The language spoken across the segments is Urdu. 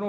9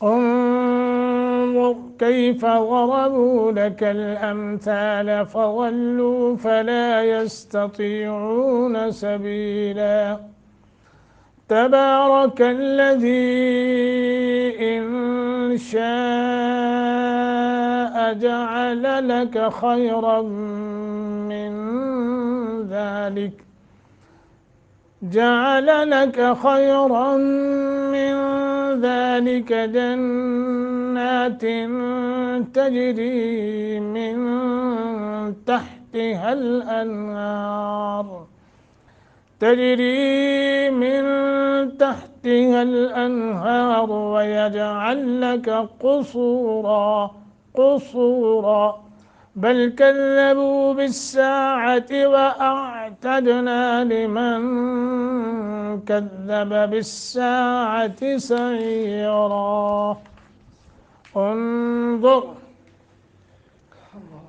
انظر كيف ضربوا لك الأمثال فضلوا فلا يستطيعون سبيلا تبارك الذي إن شاء جعل لك خيرا من ذلك جنات تجري من تحتها الأنهار ويجعل لك قصورا بل كذبوا بالساعة وأعتدنا لمن كذب بالساعة سعيرا انظر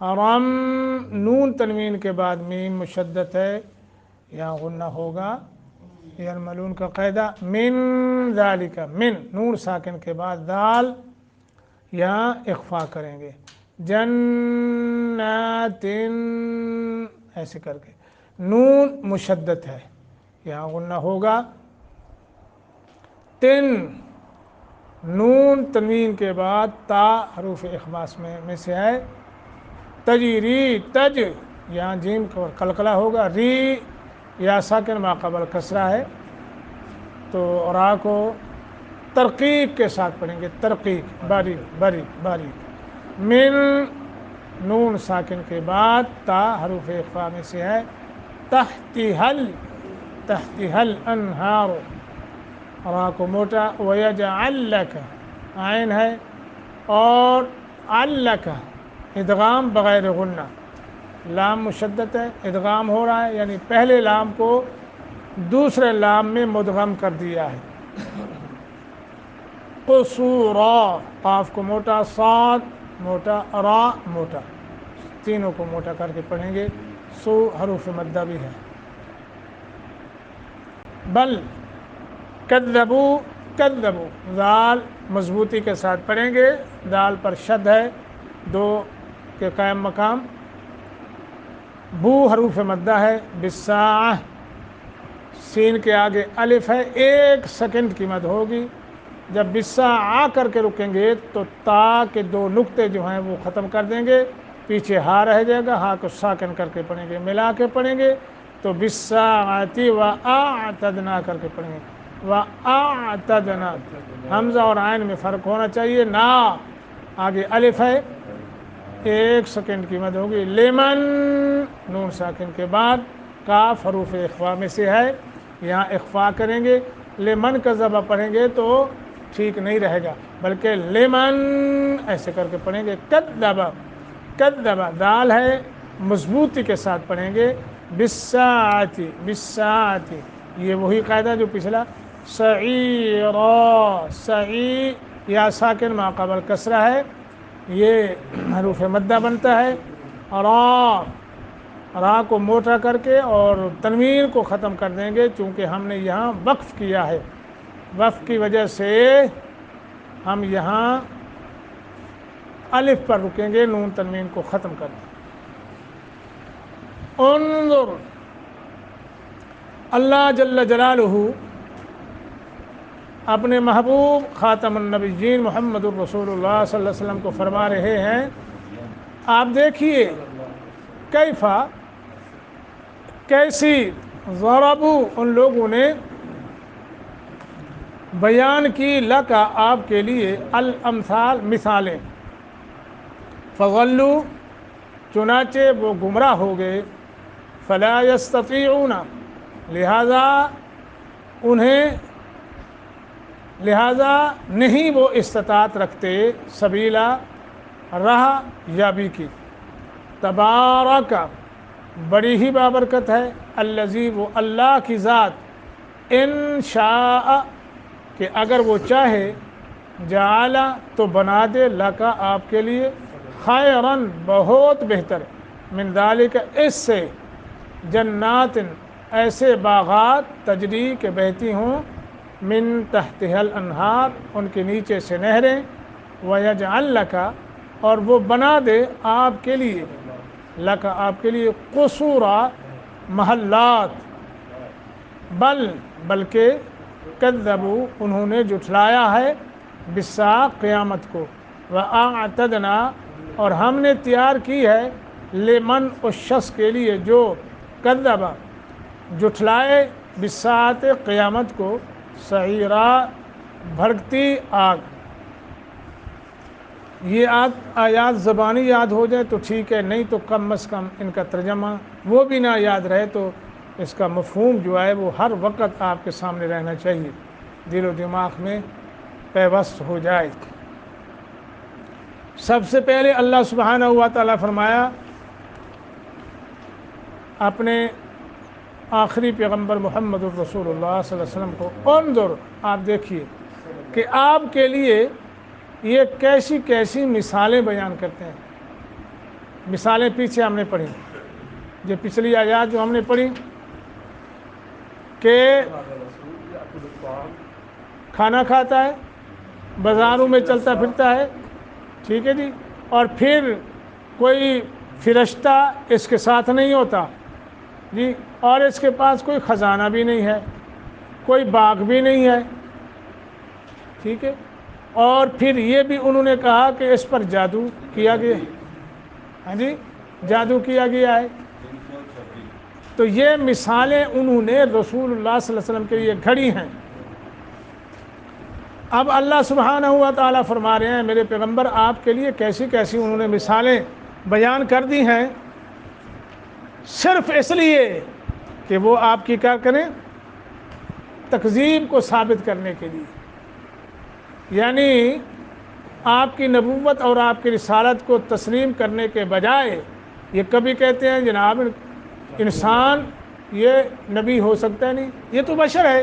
رم نون تنوین کے بعد میم مشدد ہے، یہاں غنہ ہوگا، یرملون کا قاعدہ۔ من ذالک، من نون ساکن کے بعد دال یہاں اخفا کریں گے، جنات ایسے کر کے، نون مشدد ہے، یہاں غنہ ہوگا۔ تن نون تنوین کے بعد تا حروف اخماس میں سے ہے، تجری تج یہاں جیم کو قلقلہ ہوگا، ری یا ساکن ما قبل کسرہ ہے تو را کو ترقیق کے ساتھ پڑھیں گے، ترقیق باریک باریک باریک۔ من نون ساکن کے بعد تا حروف اخفا میں سے ہے، تحتها الانہار، را کو موٹا، ویجعل لک عین ہے، اور علک ادغام بغیر غنہ، لام مشدد ہے، ادغام ہو رہا ہے، یعنی پہلے لام کو دوسرے لام میں مدغم کر دیا ہے۔ قصورا، قاف کو موٹا، صاد موٹا، را موٹا، تینوں کو موٹا کر کے پڑھیں گے، سو حروف مدہ بھی ہے۔ بل کذبوا، کذبوا دال مضبوطی کے ساتھ پڑھیں گے، دال پر شد ہے، دو کے قائم مقام، بو حروف مدہ ہے، بالساعہ سین کے آگے الف ہے، 1 سیکنڈ کی مد ہوگی، جب بالساعہ کر کے رکیں گے تو تا کے 2 نقطے جو ہیں وہ ختم کر دیں گے، پیچھے ہا رہ جائے گا، ہا کو ساکن کر کے پڑھیں گے، ملا کے پڑھیں گے تو بالساعتی وَأَعْتَدْنَا کر کے پڑھیں گے، وَأَعْتَدْنَا، حمزہ اور عین میں فرق ہونا چاہیے، نا آگے الف ہے، 1 سیکنڈ کی مد ہوگی، لیمن نون ساکن کے بعد کاف حروف اخفا میں سے ہے، یہاں اخفا کریں گے، لیمن کا ذبح پڑھیں گے تو ٹھیک نہیں رہے گا، بلکہ لیمن ایسے کر کے پڑھیں گے۔ کذبا، کذبا دال ہے، مضبوطی کے ساتھ پڑھیں گے، بالساعتی، بالساعتی یہ وہی قاعدہ جو پچھلا، سعیرا، سعی یا ساکن ما قبل کسرہ ہے، یہ حروف مدہ بنتا ہے، را کو موٹا کر کے اور تنوین کو ختم کر دیں گے، چونکہ ہم نے یہاں وقف کیا ہے، وقف کی وجہ سے ہم یہاں الف پر رکیں گے، نون تنوین کو ختم کر دیں۔ انظر، اللہ جل جلالہ اپنے محبوب خاتم النبیین محمد الرسول اللہ صلی اللہ علیہ وسلم کو فرما رہے ہیں، آپ دیکھیے کیفا، کیسی، ضربوا ان لوگوں نے بیان کی، لکا آپ کے لیے، الامثال مثالیں، فضلوا چنانچہ وہ گمراہ ہو گئے، فلا یستطیعون لہذا نہیں وہ استطاعت رکھتے، سبیلا راہ یابی کی، تبارک بڑی ہی بابرکت ہے، الذی وہ اللہ کی ذات، ان شاء کہ اگر وہ چاہے، جعل تو بنا دے، لکا آپ کے لیے، خیرن بہت بہتر، من ذالک اس سے، جنات ایسے باغات، تجری کے بہتی ہوں، من تحتها الانہار ان کے نیچے سے نہریں، ویجعل لکا اور وہ بنا دے آپ کے لیے، لکا آپ کے لیے، قصورا محلات، بلکہ کذبوا انہوں نے جھٹلایا ہے، بالساعہ قیامت کو، وَأَعْتَدْنَا اور ہم نے تیار کی ہے، لمن اس شخص کے لیے جو کذبا جھٹلائے، بالساعۃ قیامت کو، سعیرا بھڑکتی آگ۔ یہ آیات زبانی یاد ہو جائے تو ٹھیک ہے، نہیں تو کم از کم ان کا ترجمہ وہ بھی نہ یاد رہے تو اس کا مفہوم جو ہے وہ ہر وقت آپ کے سامنے رہنا چاہیے، دل و دماغ میں پیوست ہو جائے۔ سب سے پہلے اللہ سبحانہ و تعالیٰ فرمایا اپنے آخری پیغمبر محمد الرسول اللہ صلی اللہ علیہ وسلم کو، انظر آپ دیکھیے کہ آپ کے لیے یہ کیسی کیسی مثالیں بیان کرتے ہیں، مثالیں پیچھے ہم نے پڑھی، جو پچھلی آیات جو ہم نے پڑھی کہ کھانا کھاتا ہے، بازاروں میں چلتا پھرتا ہے، ٹھیک ہے جی، اور پھر کوئی فرشتہ اس کے ساتھ نہیں ہوتا جی، اور اس کے پاس کوئی خزانہ بھی نہیں ہے، کوئی باغ بھی نہیں ہے، ٹھیک ہے، اور پھر یہ بھی انہوں نے کہا کہ اس پر جادو کیا گیا، ہاں جی، جادو کیا گیا ہے۔ تو یہ مثالیں انہوں نے رسول اللہ صلی اللہ علیہ وسلم کے لیے گھڑی ہیں۔ اب اللہ سبحانہ و تعالیٰ فرما رہے ہیں میرے پیغمبر آپ کے لیے کیسی کیسی انہوں نے مثالیں بیان کر دی ہیں، صرف اس لیے کہ وہ آپ کی کیا کریں، تکذیب کو ثابت کرنے کے لیے، یعنی آپ کی نبوت اور آپ کی رسالت کو تسلیم کرنے کے بجائے یہ کبھی کہتے ہیں جناب انسان یہ نبی ہو سکتا ہے نہیں، یہ تو بشر ہے،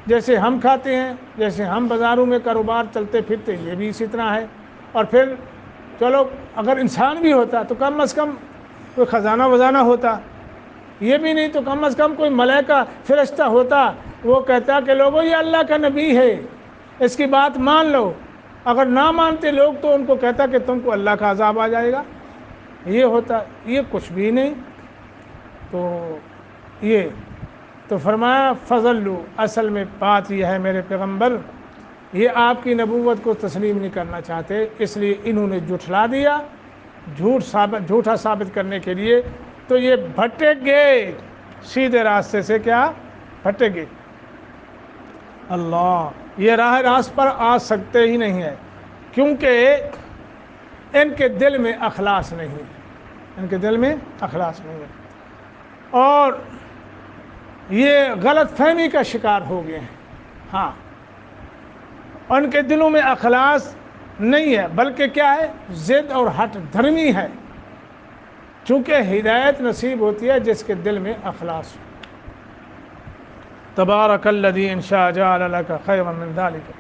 جیسے ہم کھاتے ہیں، جیسے ہم بازاروں میں کاروبار چلتے پھرتے، یہ بھی اسی طرح ہے۔ اور پھر چلو اگر انسان بھی ہوتا تو کم از کم کوئی خزانہ وزانہ ہوتا، یہ بھی نہیں تو کم از کم کوئی ملائکہ فرشتہ ہوتا، وہ کہتا کہ لوگوں یہ اللہ کا نبی ہے، اس کی بات مان لو۔ اگر نہ مانتے لوگ تو ان کو کہتا کہ تم کو اللہ کا عذاب آ جائے گا، یہ ہوتا، یہ کچھ بھی نہیں۔ تو یہ تو فرمایا فضلوا، اصل میں بات یہ ہے میرے پیغمبر یہ آپ کی نبوت کو تسلیم نہیں کرنا چاہتے، اس لیے انہوں نے جھٹلا دیا، جھوٹا ثابت کرنے کے لیے، تو یہ بھٹک گئے سیدھے راستے سے، کیا بھٹک گئے۔ اللہ، یہ راہ راست پر آ سکتے ہی نہیں ہے، کیونکہ ان کے دل میں اخلاص نہیں ہے، ان کے دل میں اخلاص نہیں ہے، اور یہ غلط فہمی کا شکار ہو گئے ہیں۔ ہاں، ان کے دلوں میں اخلاص نہیں ہے، بلکہ کیا ہے، ضد اور ہٹ دھرمی ہے، چونکہ ہدایت نصیب ہوتی ہے جس کے دل میں اخلاص ہو۔ تبارک الذی ان شاء جعل لک خیرا من ذلک۔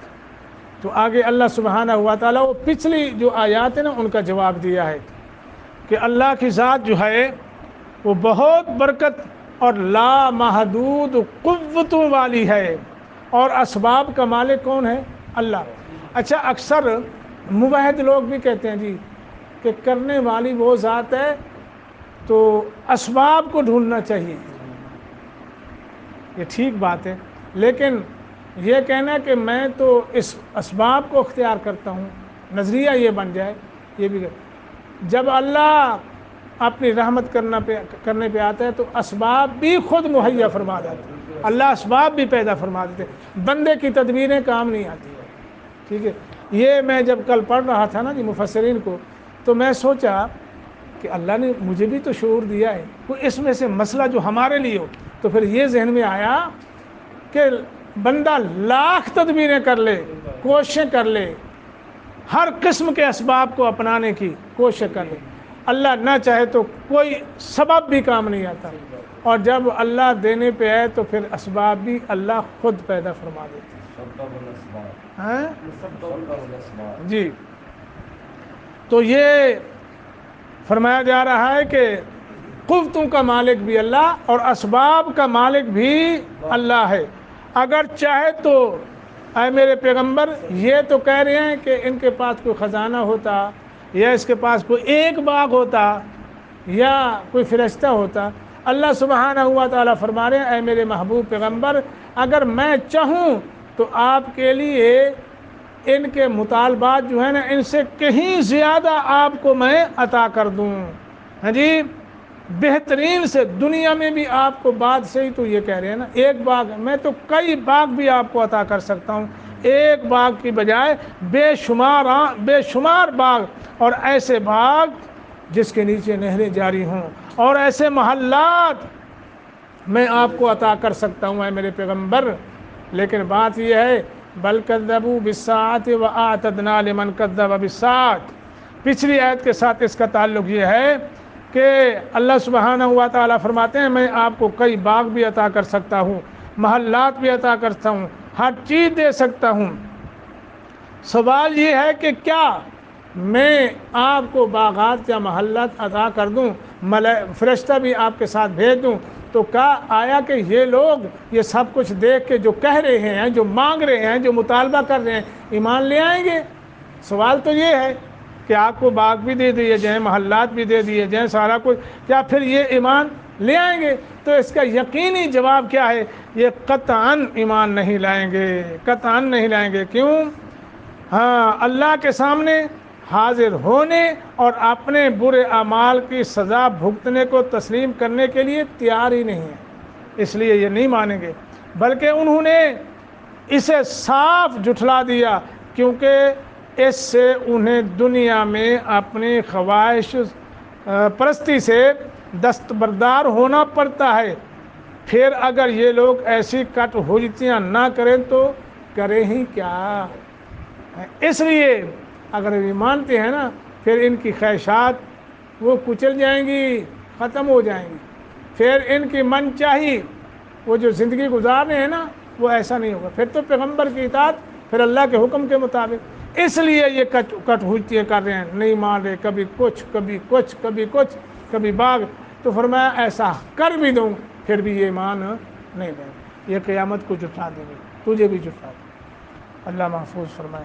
تو آگے اللہ سبحانہ و تعالیٰ وہ پچھلی جو آیات ہیں نا ان کا جواب دیا ہے کہ اللہ کی ذات جو ہے وہ بہت برکت اور لامحدود قوتوں والی ہے، اور اسباب کا مالک کون ہے؟ اللہ۔ اچھا، اکثر موحد لوگ بھی کہتے ہیں جی کہ کرنے والی وہ ذات ہے تو اسباب کو ڈھونڈنا چاہیے، یہ ٹھیک بات ہے، لیکن یہ کہنا کہ میں تو اس اسباب کو اختیار کرتا ہوں، نظریہ یہ بن جائے، یہ بھی جب اللہ اپنی رحمت کرنے پہ آتا ہے تو اسباب بھی خود مہیا فرما دیتے ہیں، اللہ اسباب بھی پیدا فرما دیتے ہیں، بندے کی تدبیریں کام نہیں آتی، ٹھیک ہے۔ یہ میں جب کل پڑھ رہا تھا نا جی مفسرین کو، تو میں سوچا کہ اللہ نے مجھے بھی تو شعور دیا ہے، کوئی اس میں سے مسئلہ جو ہمارے لیے ہو، تو پھر یہ ذہن میں آیا کہ بندہ لاکھ تدبیریں کر لے، کوششیں کر لے، ہر قسم کے اسباب کو اپنانے کی کوشش کر لے، اللہ نہ چاہے تو کوئی سبب بھی کام نہیں آتا، اور جب اللہ دینے پہ آئے تو پھر اسباب بھی اللہ خود پیدا فرما دیتے ہیں۔ جی، تو یہ فرمایا جا رہا ہے کہ قوتوں کا مالک بھی اللہ اور اسباب کا مالک بھی اللہ ہے۔ اگر چاہے تو اے میرے پیغمبر یہ تو کہہ رہے ہیں کہ ان کے پاس کوئی خزانہ ہوتا، یا اس کے پاس کوئی ایک باغ ہوتا، یا کوئی فرشتہ ہوتا۔ اللہ سبحانہ و تعالیٰ فرما رہے ہیں اے میرے محبوب پیغمبر اگر میں چاہوں تو آپ کے لیے ان کے مطالبات جو ہیں نا ان سے کہیں زیادہ آپ کو میں عطا کر دوں، ہاں جی، بہترین سے، دنیا میں بھی آپ کو بات سے ہی تو یہ کہہ رہے ہیں نا ایک باغ، میں تو کئی باغ بھی آپ کو عطا کر سکتا ہوں، ایک باغ کی بجائے بے شمار باغ، اور ایسے باغ جس کے نیچے نہریں جاری ہوں، اور ایسے محلات میں آپ کو عطا کر سکتا ہوں اے میرے پیغمبر۔ لیکن بات یہ ہے بل کذبوا بالساعۃ واعتدنا لمن کذب بالساعۃ، پچھلی آیت کے ساتھ اس کا تعلق یہ ہے کہ اللہ سبحانہ و تعالیٰ فرماتے ہیں میں آپ کو کئی باغ بھی عطا کر سکتا ہوں، محلات بھی عطا کرتا ہوں، ہر چیز دے سکتا ہوں۔ سوال یہ ہے کہ کیا میں آپ کو باغات یا محلات عطا کر دوں، فرشتہ بھی آپ کے ساتھ بھیج دوں، تو کہا آیا کہ یہ لوگ یہ سب کچھ دیکھ کے جو کہہ رہے ہیں، جو مانگ رہے ہیں، جو مطالبہ کر رہے ہیں، ایمان لے آئیں گے؟ سوال تو یہ ہے کہ آپ کو باغ بھی دے دیے جائیں، محلات بھی دے دیے جائیں، سارا کچھ، کیا پھر یہ ایمان لے آئیں گے؟ تو اس کا یقینی جواب کیا ہے؟ یہ قطعاً ایمان نہیں لائیں گے، قطعاً نہیں لائیں گے۔ کیوں؟ ہاں، اللہ کے سامنے حاضر ہونے اور اپنے برے اعمال کی سزا بھگتنے کو تسلیم کرنے کے لیے تیار ہی نہیں ہے، اس لیے یہ نہیں مانیں گے، بلکہ انہوں نے اسے صاف جھٹلا دیا، کیونکہ اس سے انہیں دنیا میں اپنی خواہش پرستی سے دستبردار ہونا پڑتا ہے۔ پھر اگر یہ لوگ ایسی کٹ حجتیاں نہ کریں تو کریں ہی کیا؟ اس لیے اگر یہ مانتے ہیں نا، پھر ان کی خواہشات وہ کچل جائیں گی، ختم ہو جائیں گی، پھر ان کی من چاہی وہ جو زندگی گزار رہے ہیں نا، وہ ایسا نہیں ہوگا، پھر تو پیغمبر کی اطاعت، پھر اللہ کے حکم کے مطابق۔ اس لیے یہ کٹ حجتیاں کر رہے ہیں، نہیں مان رہے، کبھی کچھ کبھی کچھ کبھی کچھ کبھی باغ۔ تو فرمایا ایسا کر بھی دوں پھر بھی یہ ایمان نہیں لیں، یہ قیامت کو جھٹلا دیں گے، تجھے بھی جھٹلا دیں گے۔ اللہ محفوظ فرمائے۔